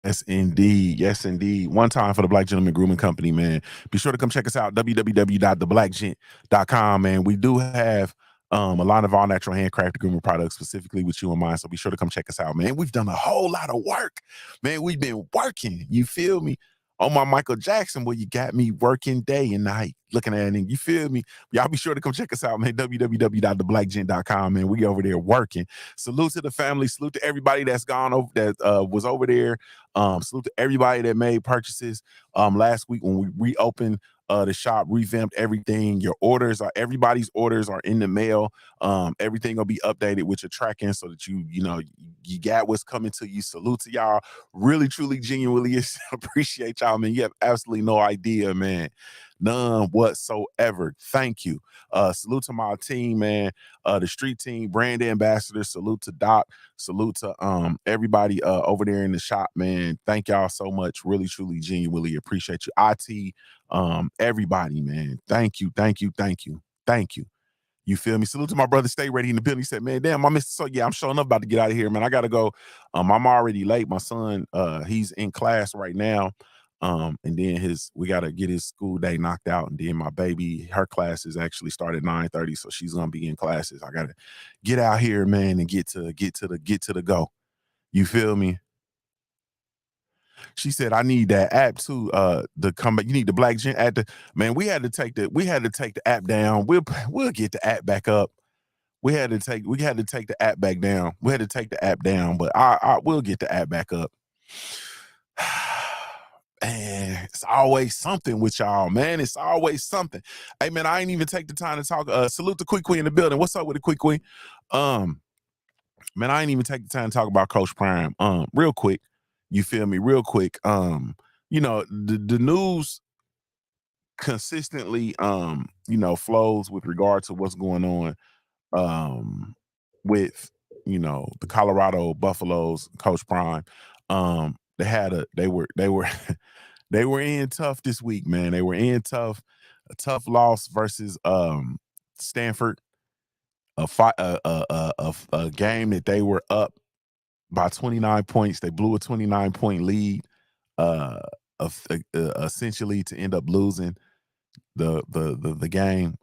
Yes, indeed. Yes, indeed. One time for the Black Gentleman Grooming Company, man. Be sure to come check us out, www.theblackgent.com, man. We do have a line of all natural handcrafted grooming products specifically with you in mind, so be sure to come check us out, man. We've done a whole lot of work, man. We've been working, you feel me? On my Michael Jackson, where you got me working day and night, looking at it, you feel me? Y'all be sure to come check us out, man, www.theblackgent.com, man. We over there working. Salute to the family. Salute to everybody that's gone over, that was over there. Salute to everybody that made purchases last week when we reopened the shop, revamped everything. Everybody's orders are in the mail. Everything will be updated with your tracking so that you got what's coming to you. Salute to y'all. Really, truly, genuinely appreciate y'all, man. You have absolutely no idea, man. None whatsoever. Thank you. Salute to my team, man. The street team, brand ambassador. Salute to Doc. Salute to everybody over there in the shop, man. Thank y'all so much. Really, truly, genuinely appreciate you. IT, everybody, man. Thank you, thank you, thank you, thank you. You feel me? Salute to my brother. Stay ready in the building. He said, man, damn, I missed. So yeah, I'm showing up about to get out of here, man. I gotta go. I'm already late. My son, he's in class right now. And then we gotta get his school day knocked out. And then my baby, her classes actually start at 9:30, so she's gonna be in classes. I gotta get out here, man, and get to the go. You feel me? She said, I need that app too. To come back. You need the Black Gen at the man. We had to take the app down. We'll get the app back up. We had to take the app back down. We had to take the app down, but I will get the app back up. And it's always something with y'all, man. It's always something. Hey, man, I ain't even take the time to talk. Salute to Quick Queen in the building. What's up with the Quick Queen? Man, I ain't even take the time to talk about Coach Prime. Real quick. You feel me? Real quick. You know, the news consistently, flows with regard to what's going on, with, the Colorado Buffaloes, Coach Prime. They were they were in tough this week, man. They were in tough, a tough loss versus Stanford, a game that they were up by 29 points. They blew a 29-point lead, essentially to end up losing the game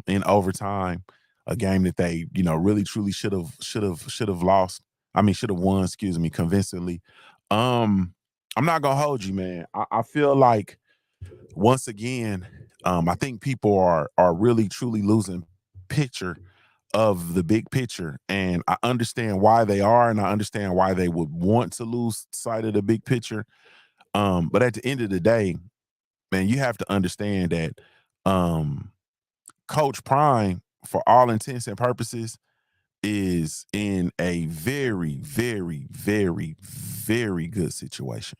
in overtime. A game that they, really truly should have lost. I mean, should have won, excuse me, convincingly. I'm not gonna hold you, man. I feel like once again, I think people are really truly losing picture of the big picture, and I understand why they are, and I understand why they would want to lose sight of the big picture. But at the end of the day, man, you have to understand that Coach Prime, for all intents and purposes, is in a very, very, very, very good situation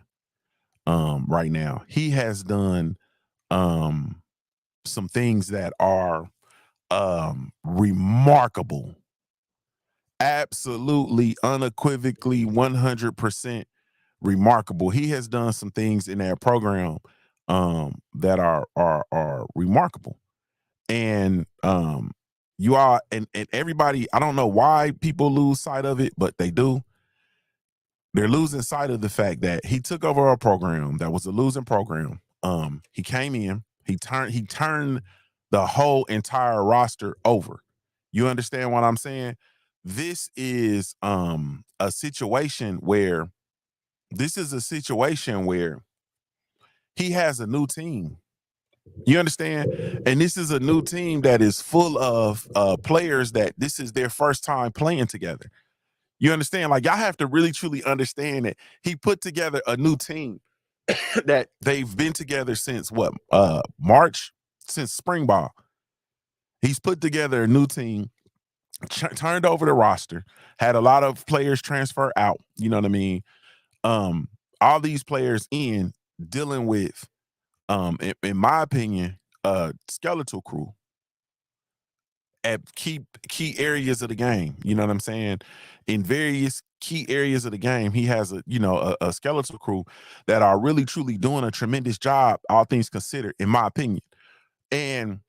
right now. He has done some things that are remarkable, absolutely, unequivocally, 100% remarkable. He has done some things in that program that are remarkable. And you are, and everybody, I don't know why people lose sight of it, but they do. They're losing sight of the fact that he took over a program that was a losing program. He came in, he turned the whole entire roster over. You understand what I'm saying? This is a situation where he has a new team. You understand? And this is a new team that is full of players that this is their first time playing together. You understand? Like, y'all have to really truly understand that he put together a new team that they've been together since March, since spring ball. He's put together a new team, turned over the roster, had a lot of players transfer out. You know what I mean? All these players dealing with, in my opinion, skeletal crew at key areas of the game. You know what I'm saying? In various key areas of the game, he has a skeletal crew that are really truly doing a tremendous job, all things considered, in my opinion. And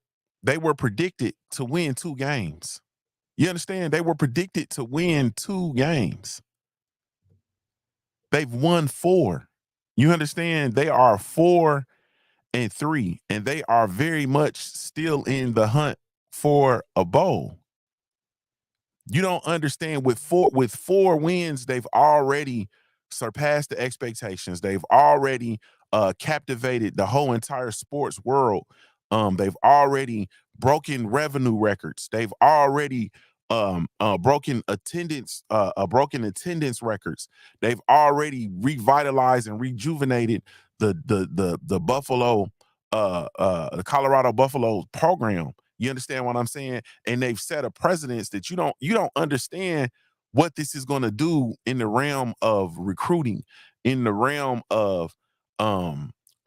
they were predicted to win 2 games. You understand? They were predicted to win 2 games. They've won 4. You understand? They are 4-3, and they are very much still in the hunt for a bowl. You don't understand, with 4 wins, they've already surpassed the expectations. They've already captivated the whole entire sports world. They've already broken revenue records. They've already broken attendance records. They've already revitalized and rejuvenated the Buffalo, the Colorado Buffalo program. You understand what I'm saying? And they've set a precedence that you don't understand what this is going to do in the realm of recruiting, in the realm of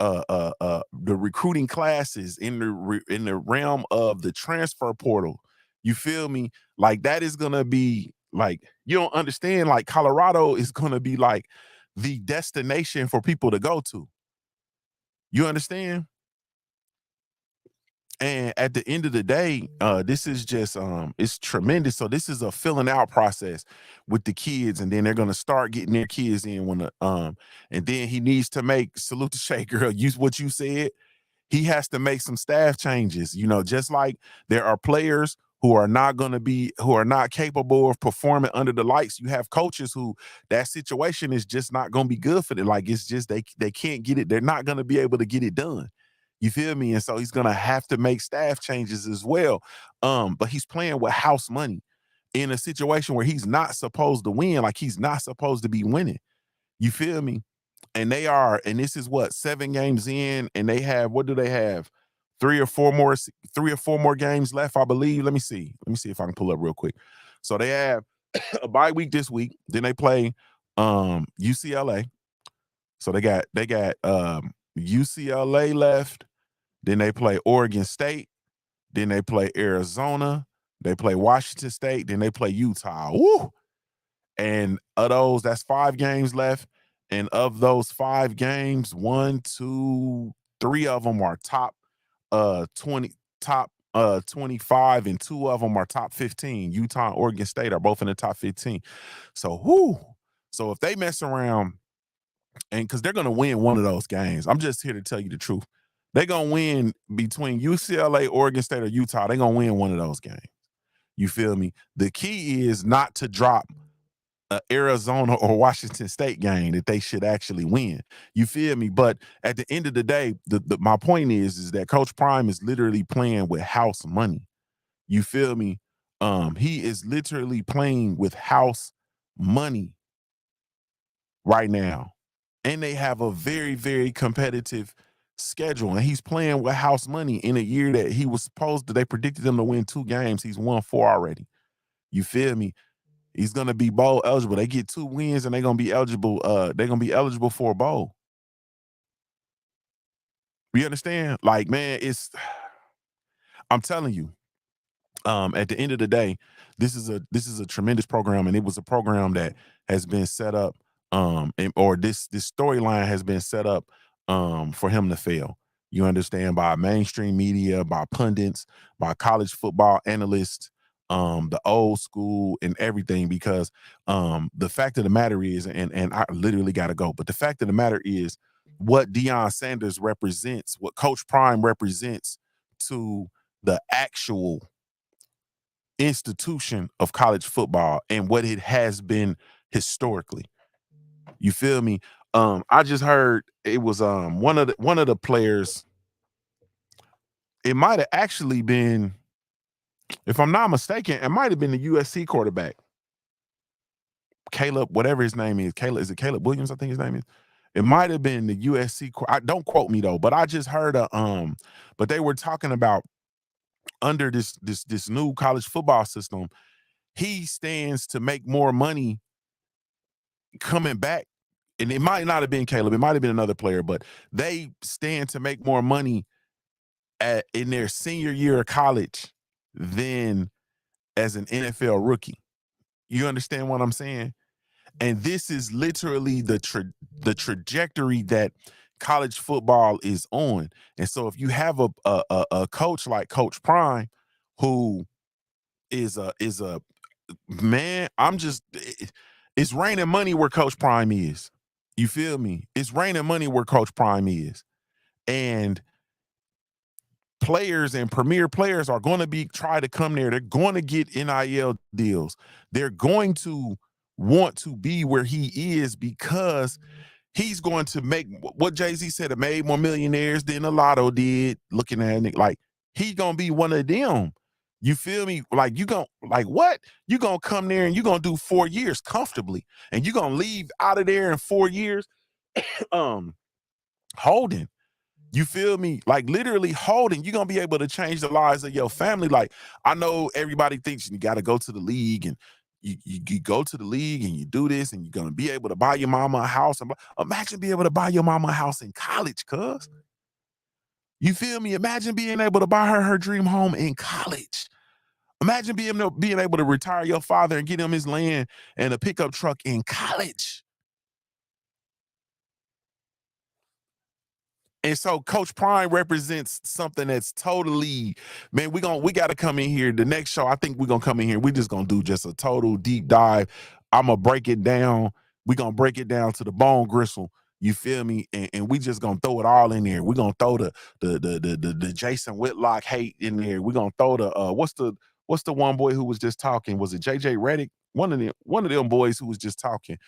the recruiting classes in the realm of the transfer portal. You feel me? Like that is gonna be like, you don't understand, like Colorado is gonna be like the destination for people to go to. You understand? And at the end of the day, this is just it's tremendous. So this is a filling out process with the kids, and then they're gonna start getting their kids in when the and then he needs to make, salute to Shay girl, use what you said. He has to make some staff changes, you know, just like there are players who are not capable of performing under the lights. You have coaches who that situation is just not going to be good for them. Like, it's just they can't get it. They're not going to be able to get it done. You feel me? And so he's going to have to make staff changes as well. But he's playing with house money in a situation where he's not supposed to win. Like, he's not supposed to be winning. You feel me? And they are, and this is what, 7 games in, and they have, what do they have? 3 or 4 more games left, I believe. Let me see if I can pull up real quick. So they have a bye week this week. Then they play UCLA. So they got UCLA left. Then they play Oregon State. Then they play Arizona. They play Washington State. Then they play Utah. Woo! And of those, that's 5 games left. And of those 5 games, 1, 2, 3 of them are top 20, top 25, and 2 of them are top 15. Utah and Oregon State are both in the top 15. So, so if they mess around, and because they're going to win one of those games, I'm just here to tell you the truth. They're going to win between UCLA, Oregon State, or Utah. They're going to win one of those games. You feel me? The key is not to drop Arizona or Washington State game that they should actually win. You feel me? But at the end of the day, my point is that Coach Prime is literally playing with house money. You feel me? He is literally playing with house money right now. And they have a very, very competitive schedule. And he's playing with house money in a year that they predicted him to win 2 games. He's won 4 already. You feel me? He's gonna be bowl eligible. They get 2 wins and they're gonna be eligible. They're gonna be eligible for a bowl. You understand? Like, man, I'm telling you, at the end of the day, this is a tremendous program, and it was a program that has been set up, or this storyline has been set up for him to fail. You understand? By mainstream media, by pundits, by college football analysts, the old school and everything, because the fact of the matter is, and I literally got to go, but the fact of the matter is, what Deion Sanders represents, what Coach Prime represents to the actual institution of college football and what it has been historically. You feel me? I just heard it was one of the players. It might have actually been, if I'm not mistaken, it might have been the USC quarterback, Caleb, whatever his name is. Is it Caleb Williams? I think his name is. It might have been the USC. Don't quote me though, but I just heard but they were talking about under this new college football system, he stands to make more money coming back. And it might not have been Caleb, it might have been another player, but they stand to make more money in their senior year of college than as an NFL rookie. You understand what I'm saying? And this is literally the trajectory that college football is on. And so if you have a coach like Coach Prime, who is a man, it's raining money where Coach Prime is. You feel me? It's raining money where Coach Prime is. And players and premier players are going to try to come there. They're going to get NIL deals. They're going to want to be where he is, because he's going to make what Jay-Z said, made more millionaires than the Lotto did. Looking at it, like, he's going to be one of them. You feel me? Like, what? You going to come there and you going to do 4 years comfortably, and you going to leave out of there in 4 years holding. You feel me? Like, literally holding. You're going to be able to change the lives of your family. Like, I know everybody thinks you got to go to the league and you go to the league and you do this and you're gonna be able to buy your mama a house. Imagine being able to buy your mama a house in college, cuz. You feel me? Imagine being able to buy her dream home in college. Imagine being able to retire your father and get him his land and a pickup truck in college. And so Coach Prime represents something that's totally, man, we got to come in here. The next show, I think we're going to come in here. We're just going to do just a total deep dive. I'm going to break it down. We're going to break it down to the bone gristle. You feel me? And we just going to throw it all in there. We're going to throw the Jason Whitlock hate in there. We're going to throw the, what's the one boy who was just talking? Was it JJ Redick? One of them boys who was just talking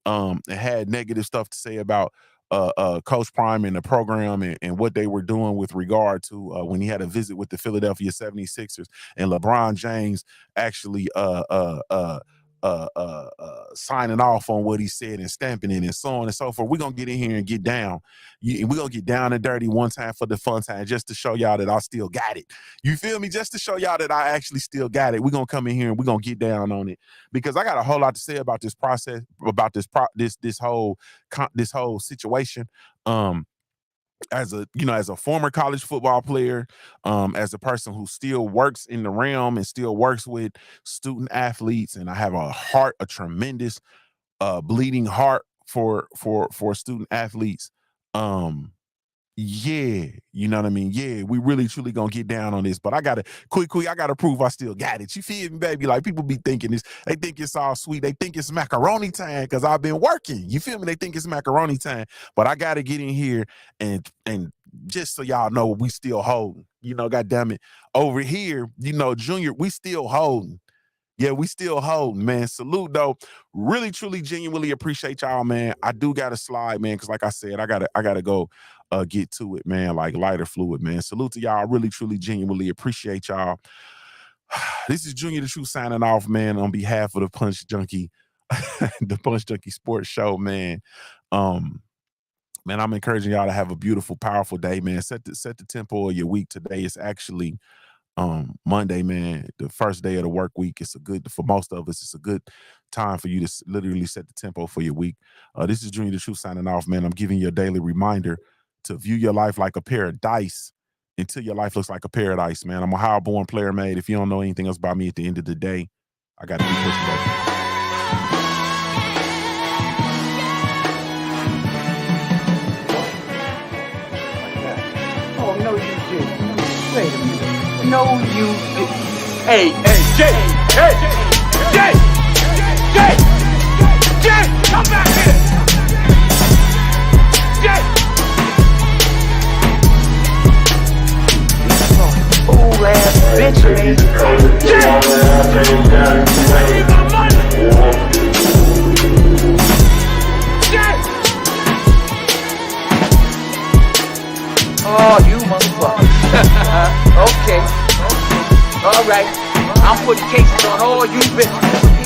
and had negative stuff to say about Coach Prime and the program and what they were doing with regard to when he had a visit with the Philadelphia 76ers and LeBron James actually signing off on what he said and stamping it and so on and so forth. We're going to get in here and get down. We're going to get down and dirty one time for the fun time just to show y'all that I still got it. You feel me? Just to show y'all that I actually still got it. We're going to come in here and we're going to get down on it because I got a whole lot to say about this process, about this whole situation. As a former college football player, as a person who still works in the realm and still works with student athletes, and I have a tremendous bleeding heart for student athletes. Yeah, you know what I mean? Yeah, we really truly gonna get down on this, but I gotta prove I still got it. You feel me, baby? Like people be thinking this, they think it's all sweet, they think it's macaroni time because I've been working. You feel me? They think it's macaroni time, but I gotta get in here and just so y'all know we still holding. You know, goddamn it, over here, you know, Junior, we still holding. Yeah, we still holding, man. Salute though. Really, truly, genuinely appreciate y'all, man. I do gotta slide, man, because like I said, I gotta go get to it, man, like lighter fluid, man. Salute to y'all. I really, truly, genuinely appreciate y'all. This is JuniorTheTruth signing off, man, on behalf of the Punch Junkie, the Punch Junkie Sports Show, man. Man, I'm encouraging y'all to have a beautiful, powerful day, man. Set the tempo of your week. Today is actually Monday, man, the first day of the work week. It's for most of us, it's a good time for you to literally set the tempo for your week. This is JuniorTheTruth signing off, man. I'm giving you a daily reminder to view your life like a pair of dice until your life looks like a paradise, man. I'm a high-born player, man. If you don't know anything else about me at the end of the day, I got to be pushing back. Oh, no, you didn't. Wait a minute. No, you didn't. Hey, Jay! Come back here! Jay! Fool ass bitch, man. Jay! Give my money! Jay! Oh, you motherfucker. Okay. All right. I'm putting cases on all you bitches.